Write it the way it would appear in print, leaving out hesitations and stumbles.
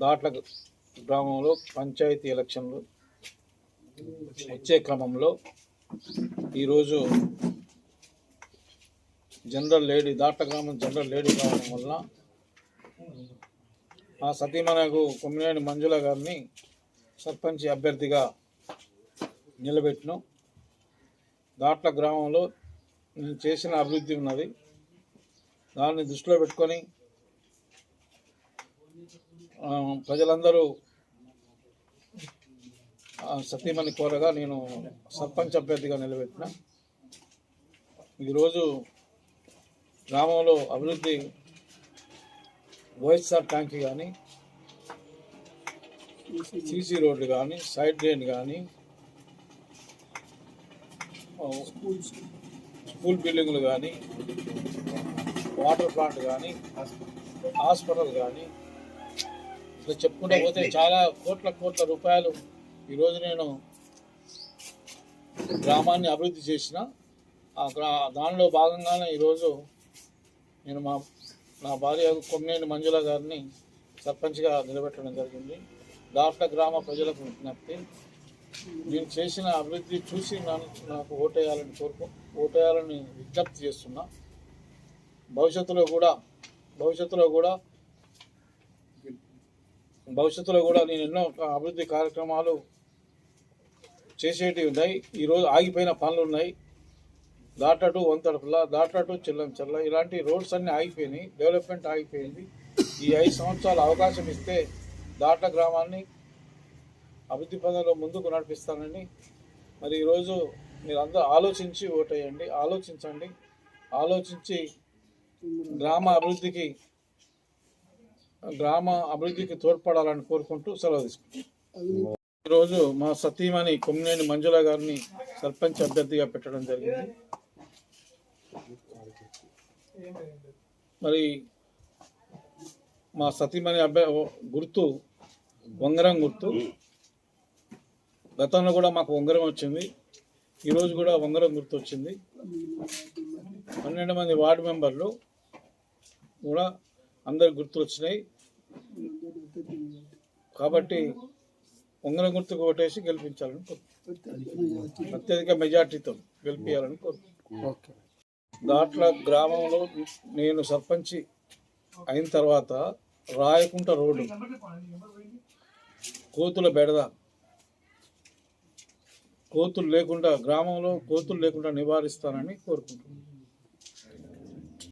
దాట్ల గ్రామంలో పంచాయతీ ఎలక్షన్లు వచ్చే క్రమంలో ఈరోజు దాట్ల గ్రామం జనరల్ లేడీ కావడం వల్ల ఆ సతీమణకు కొమ్మినేని మంజుల గారిని సర్పంచ్ అభ్యర్థిగా నిలబెట్టిన. దాట్ల గ్రామంలో నేను చేసిన అభివృద్ధి ఉన్నది, దాన్ని దృష్టిలో పెట్టుకొని ప్రజలందరూ సతీమణి కోరగా నేను సర్పంచ్ అభ్యర్థిగా నిలబెట్టిన. ఈరోజు గ్రామంలో అభివృద్ధి వైఎస్ఆర్ ట్యాంక్ కానీ, సీసీ రోడ్లు కానీ, సైడ్ డ్రైన్ కానీ, స్కూల్ బిల్డింగ్లు కానీ, వాటర్ ప్లాంట్ కానీ, హాస్పిటల్ కానీ, ఇట్లా చెప్పుకుంటూ పోతే చాలా కోట్ల రూపాయలు ఈరోజు నేను గ్రామాన్ని అభివృద్ధి చేసిన. దానిలో భాగంగానే ఈరోజు నేను నా భార్య కొమ్మినేని మంజుల గారిని సర్పంచ్గా నిలబెట్టడం జరిగింది. దాట్ల గ్రామ ప్రజలకు విజ్ఞప్తి, నేను చేసిన అభివృద్ధి చూసి నాకు ఓటేయాలని విజ్ఞప్తి చేస్తున్నా. భవిష్యత్తులో కూడా నేను ఎన్నో అభివృద్ధి కార్యక్రమాలు చేసేటివి ఉన్నాయి. ఈరోజు ఆగిపోయిన పనులు ఉన్నాయి. దాట్ల టు వంతడపల్ల, దాట్ల టు చిల్లంచర్ల, ఇలాంటి రోడ్స్ అన్నీ ఆగిపోయినాయి, డెవలప్మెంట్ ఆగిపోయింది. ఈ 5 సంవత్సరాలు అవకాశం ఇస్తే దాట్ల గ్రామాన్ని అభివృద్ధి పదంలో ముందుకు నడిపిస్తానని మరి ఈరోజు మీరు అందరూ ఆలోచించి ఓటేయండి. ఆలోచించి గ్రామ అభివృద్ధికి తోడ్పడాలని కోరుకుంటూ సెలవు తీసుకుంటాం. ఈరోజు మా సతీమణి కొమ్మినేని మంజుల గారిని సర్పంచ్ అభ్యర్థిగా పెట్టడం జరిగింది. మరి మా సతీమణి గుర్తు ఉంగరం గుర్తు. గతంలో కూడా మాకు ఉంగరం వచ్చింది, ఈరోజు కూడా ఉంగరం గుర్తు వచ్చింది. 12 మంది వార్డు మెంబర్లు కూడా అందరికి గుర్తులు వచ్చినాయి. కాబట్టి ఉంగరం గుర్తుకు ఓటేసి గెలిపించాలని అత్యధిక మెజార్టీతో గెలిపించాలని కోరుకుంటున్నాను. దాట్ల గ్రామంలో నేను సర్పంచ్ అయిన తర్వాత రాయకుంట రోడ్డు, కోతుల బెడద, గ్రామంలో కోతులు లేకుండా నివారిస్తానని కోరుకుంటున్నాను.